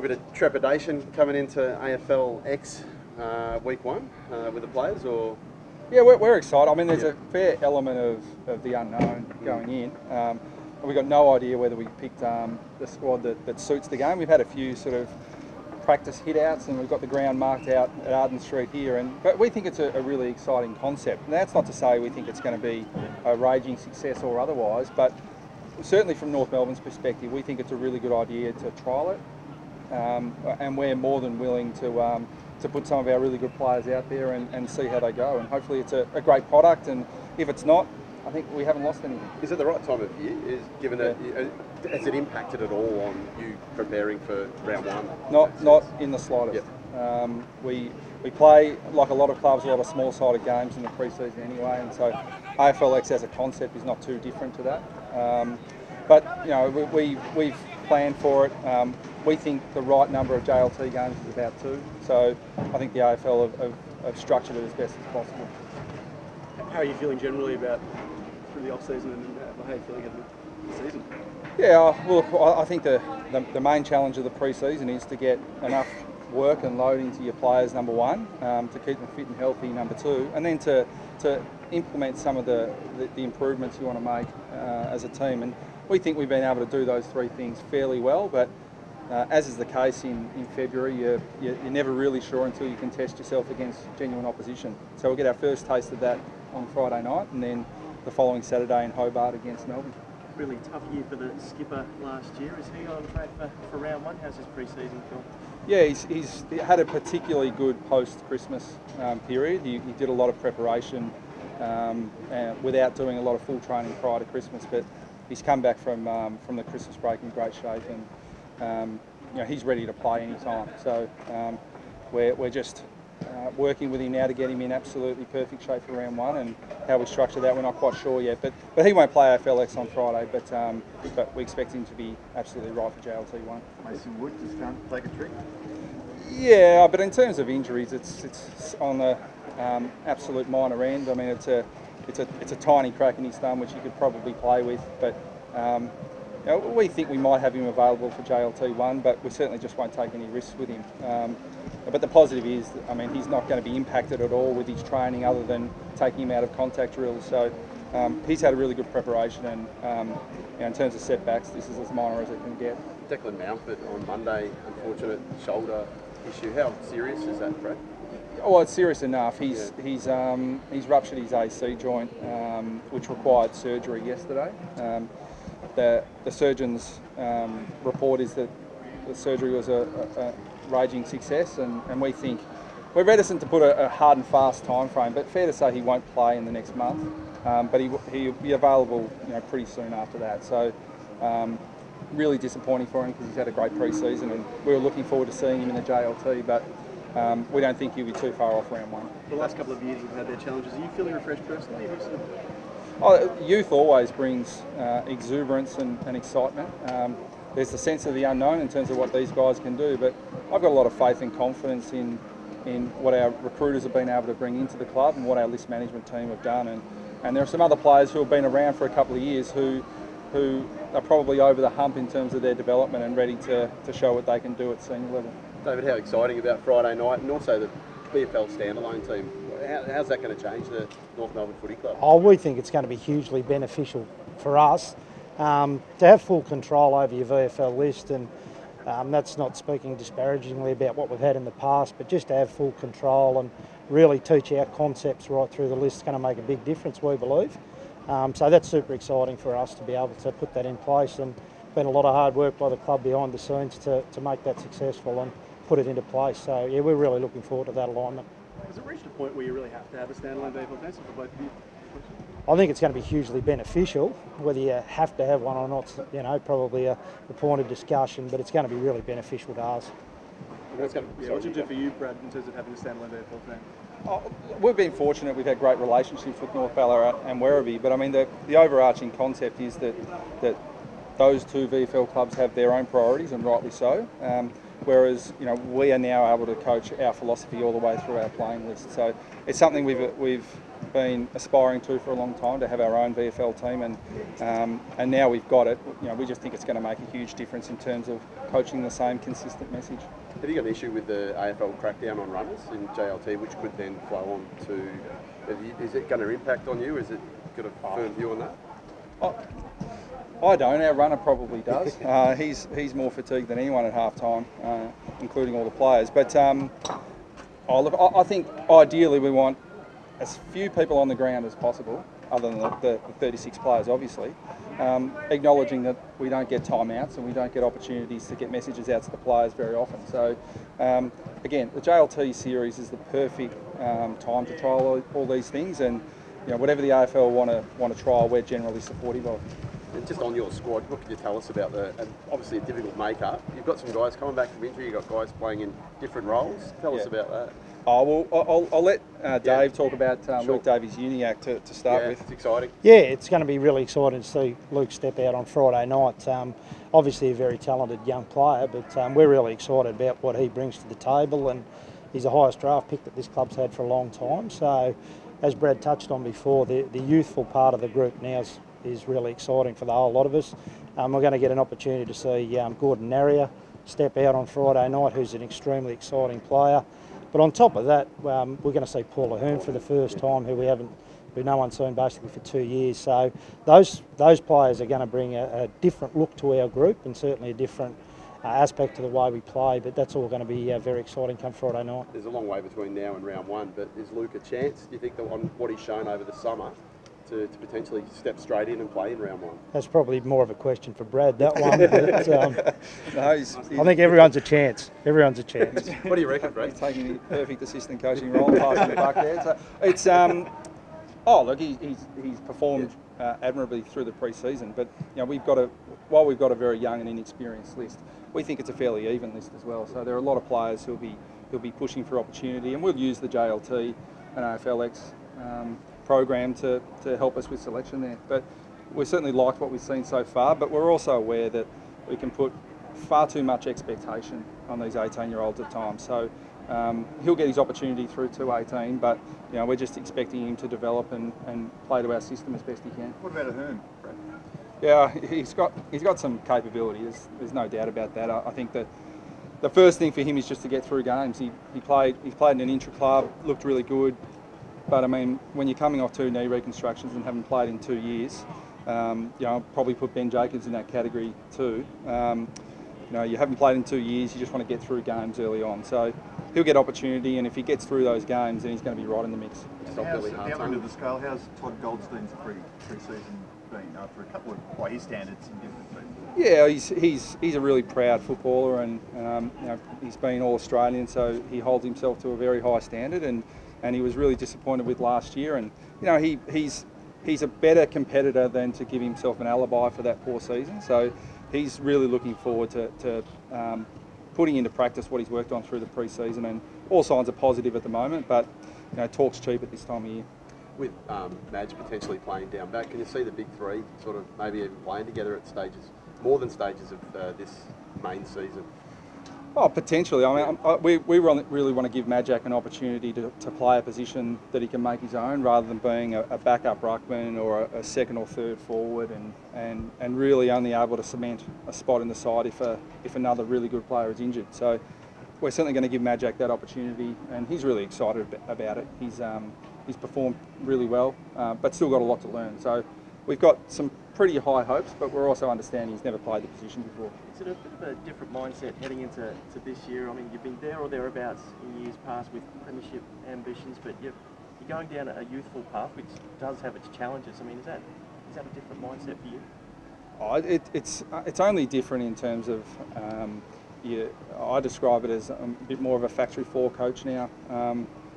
bit of trepidation coming into AFL X week 1 with the players, or? Yeah, we're excited. I mean, there's a fair element of the unknown going in. We've got no idea whether we picked the squad that suits the game. We've had a few sort of practice hit-outs, and we've got the ground marked out at Arden Street here. But we think it's a really exciting concept. And that's not to say we think it's going to be a raging success or otherwise, but certainly from North Melbourne's perspective, we think it's a really good idea to trial it. And we're more than willing to put some of our really good players out there and see how they go. And hopefully it's a great product, and if it's not, I think we haven't lost anything. Is it the right time of year? Given that, has it impacted at all on you preparing for round 1? Not in the slightest. Yep. We play, like a lot of clubs, a lot of small-sided games in the pre-season anyway, and so AFL X as a concept is not too different to that. But you know, we've planned for it. We think the right number of JLT games is about 2, so I think the AFL have structured it as best as possible. How are you feeling generally about through the off-season, and how are you feeling at the season? Yeah, look, I think the main challenge of the pre-season is to get enough work and load into your players, number 1, to keep them fit and healthy, number 2, and then to implement some of the improvements you want to make as a team. And we think we've been able to do those 3 things fairly well, but as is the case in February, you're never really sure until you can test yourself against genuine opposition. So we'll get our first taste of that on Friday night, and then the following Saturday in Hobart against Melbourne. Really tough year for the skipper last year. Is he on track for round 1? How's his pre-season feel? Yeah, he's had a particularly good post-Christmas period. He did a lot of preparation without doing a lot of full training prior to Christmas, but he's come back from the Christmas break in great shape, and you know, he's ready to play any time. So we're just working with him now to get him in absolutely perfect shape for round 1, and how we structure that we're not quite sure yet. But he won't play AFL X on Friday, but we expect him to be absolutely right for JLT 1. Mason Wood just can't take a trick. Yeah, but in terms of injuries, it's on the absolute minor end. I mean, it's a tiny crack in his thumb which he could probably play with, but you know, we think we might have him available for JLT 1, but we certainly just won't take any risks with him. But the positive is, I mean, he's not going to be impacted at all with his training other than taking him out of contact drills. So he's had a really good preparation, and you know, in terms of setbacks, this is as minor as it can get. Declan Mountford on Monday, unfortunate shoulder issue. How serious is that, Brad? Oh, well, it's serious enough. He's ruptured his AC joint, which required surgery yesterday. The surgeon's report is that the surgery was a raging success, and we think we're reticent to put a hard and fast time frame, but fair to say he won't play in the next month, but he'll be available, you know, pretty soon after that. So really disappointing for him because he's had a great pre-season, and we were looking forward to seeing him in the JLT, but we don't think he'll be too far off round 1. The last couple of years have had their challenges. Are you feeling refreshed personally? Youth always brings exuberance and excitement. There's the sense of the unknown in terms of what these guys can do, but I've got a lot of faith and confidence in what our recruiters have been able to bring into the club and what our list management team have done. And there are some other players who have been around for a couple of years who are probably over the hump in terms of their development and ready to show what they can do at senior level. David, how exciting about Friday night, and also the AFL standalone team. How's that going to change the North Melbourne Footy Club? Oh, we think it's going to be hugely beneficial for us to have full control over your VFL list, and that's not speaking disparagingly about what we've had in the past, but just to have full control and really teach our concepts right through the list is going to make a big difference, we believe. So that's super exciting for us to be able to put that in place, and been a lot of hard work by the club behind the scenes to make that successful and put it into place. So yeah, we're really looking forward to that alignment. Has it reached a point where you really have to have a standalone AFL test for both of you? I think it's going to be hugely beneficial. Whether you have to have one or not, you know, probably a point of discussion, but it's going to be really beneficial to us. What's it do for you, Brad, in terms of having a standalone AFL team? We've been fortunate. We've had great relationships with North Ballarat and Werribee, but I mean the overarching concept is that those 2 VFL clubs have their own priorities, and rightly so. whereas we are now able to coach our philosophy all the way through our playing list. So it's something we've been aspiring to for a long time, to have our own VFL team, and now we've got it. We just think it's going to make a huge difference in terms of coaching the same consistent message. Have you got an issue with the AFL crackdown on runners in JLT, which could then flow on to? Is it going to impact on you? Is it got a firm view on that? I don't. Our runner probably does. He's more fatigued than anyone at half time, including all the players. But look, I think ideally we want as few people on the ground as possible, other than the 36 players, obviously, acknowledging that we don't get timeouts and we don't get opportunities to get messages out to the players very often. So, again, the JLT series is the perfect time to trial all these things, and whatever the AFL want to trial, we're generally supportive of. And just on your squad, what can you tell us about obviously a difficult makeup? You've got some guys coming back from injury, you've got guys playing in different roles. Tell us about that. Oh, well, I'll let Dave talk about Luke Davies' Uniac to start with. It's exciting. Yeah, it's going to be really exciting to see Luke step out on Friday night. Obviously a very talented young player, but we're really excited about what he brings to the table, and he's the highest draft pick that this club's had for a long time. So, as Brad touched on before, the youthful part of the group now is really exciting for the whole lot of us. We're going to get an opportunity to see Gordon Narrier step out on Friday night, who's an extremely exciting player. But on top of that, we're going to see Paul Ahern for the first time, who no one's seen basically for 2 years. So those players are going to bring a different look to our group, and certainly a different aspect to the way we play. But that's all going to be very exciting come Friday night. There's a long way between now and round one, but is Luke a chance, do you think, that on what he's shown over the summer, to potentially step straight in and play in round one? That's probably more of a question for Brad, that one. But, No, I think everyone's a chance. Everyone's a chance. What do you reckon, Brad? He's taking the perfect assistant coaching role, passing the buck there. So it's look, he's performed admirably through the pre-season, but while we've got a very young and inexperienced list, we think it's a fairly even list as well. So there are a lot of players who'll be pushing for opportunity, and we'll use the JLT and AFL X program to help us with selection there. But we certainly liked what we've seen so far, but we're also aware that we can put far too much expectation on these 18-year-olds at times. So he'll get his opportunity through to 18, but we're just expecting him to develop and play to our system as best he can. What about Ahern, Brad? Yeah, he's got some capability. There's no doubt about that. I think that the first thing for him is just to get through games. He played in an intra-club, looked really good. But I mean, when you're coming off 2 knee reconstructions and haven't played in 2 years, I'll probably put Ben Jacobs in that category too. You haven't played in 2 years, you just want to get through games early on. So he'll get opportunity, and if he gets through those games, then he's going to be right in the mix. At the other end of the scale, how's Todd Goldstein's pre-season been for a couple of, by his standards, in different teams? Yeah, he's a really proud footballer, and he's been All-Australian, so he holds himself to a very high standard, and he was really disappointed with last year. And he's a better competitor than to give himself an alibi for that poor season. So he's really looking forward to putting into practice what he's worked on through the pre-season, and all signs are positive at the moment, but talk's cheap at this time of year. With Madge potentially playing down back, can you see the big three sort of maybe even playing together at stages, more than stages of this main season? Oh, potentially. I mean, we really want to give Majak an opportunity to play a position that he can make his own, rather than being a backup ruckman or a second or third forward, and really only able to cement a spot in the side if another really good player is injured. So we're certainly going to give Majak that opportunity, and he's really excited about it. He's performed really well, but still got a lot to learn. So we've got some pretty high hopes, but we're also understanding he's never played the position before. Is it a bit of a different mindset heading into this year? I mean, you've been there or thereabouts in years past with premiership ambitions, but you're going down a youthful path, which does have its challenges. I mean, is that a different mindset for you? Oh, it's only different in terms of I describe it as a bit more of a factory floor coach now,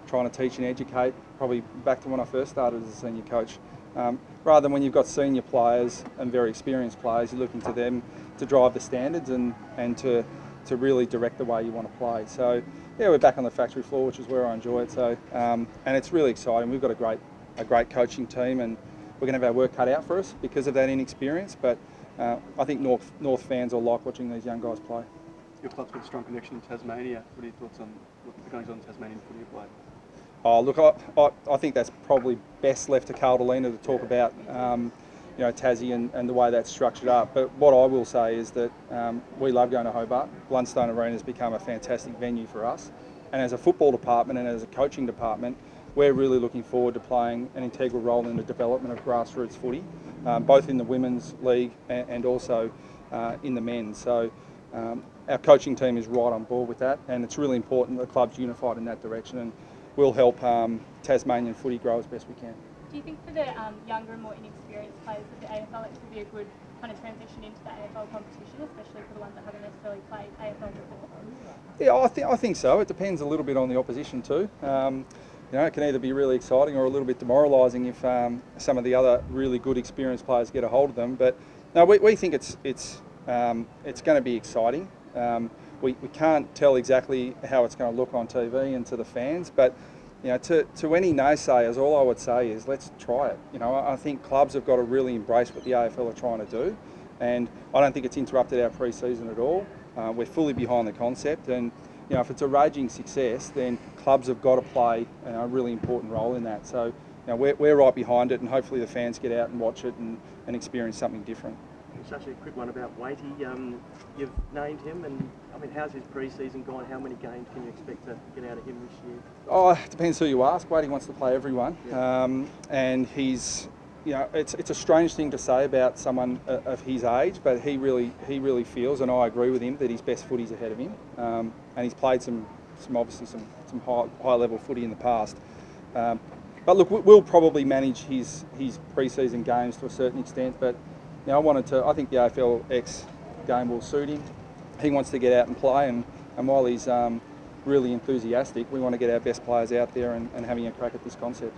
trying to teach and educate. Probably back to when I first started as a senior coach. Rather than when you've got senior players and very experienced players, you're looking to them to drive the standards and to really direct the way you want to play. So yeah, we're back on the factory floor, which is where I enjoy it. So and it's really exciting. We've got a great coaching team, and we're going to have our work cut out for us because of that inexperience. But I think North fans will like watching these young guys play. your club's got a strong connection in Tasmania. What are your thoughts on what the goings on in Tasmanian footy of late? Oh, look, I think that's probably best left to Carolina to talk about, you know, Tassie and the way that's structured up. But what I will say is that we love going to Hobart. Blundstone Arena has become a fantastic venue for us. And as a football department and as a coaching department, we're really looking forward to playing an integral role in the development of grassroots footy, both in the women's league and also in the men's. So our coaching team is right on board with that, and it's really important that the club's unified in that direction, and we'll help Tasmanian footy grow as best we can. Do you think for the younger and more inexperienced players that the AFLX would be a good kind of transition into the AFL competition, especially for the ones that haven't necessarily played AFL before? Yeah, I think so. It depends a little bit on the opposition too. You know, it can either be really exciting or a little bit demoralising if some of the other really good experienced players get a hold of them. But no, we think it's going to be exciting. We can't tell exactly how it's going to look on TV and to the fans, but you know, to any naysayers, all I would say is let's try it. You know, I think clubs have got to really embrace what the AFL are trying to do, and I don't think it's interrupted our pre-season at all. We're fully behind the concept, and you know, if it's a raging success, then clubs have got to play a really important role in that. So, you know, we're right behind it, and hopefully the fans get out and watch it and experience something different. Such a quick one about Waity. You've named him, and I mean, how's his pre-season gone? How many games can you expect to get out of him this year? Oh, it depends who you ask. Waity wants to play everyone, yeah. And he's, you know, it's a strange thing to say about someone of his age, but he really feels, and I agree with him, that his best footy's ahead of him. And he's played some high level footy in the past. But look, we'll probably manage his pre-season games to a certain extent, but. Now, I think the AFL X game will suit him. He wants to get out and play, and while he's really enthusiastic, we want to get our best players out there and having a crack at this concept.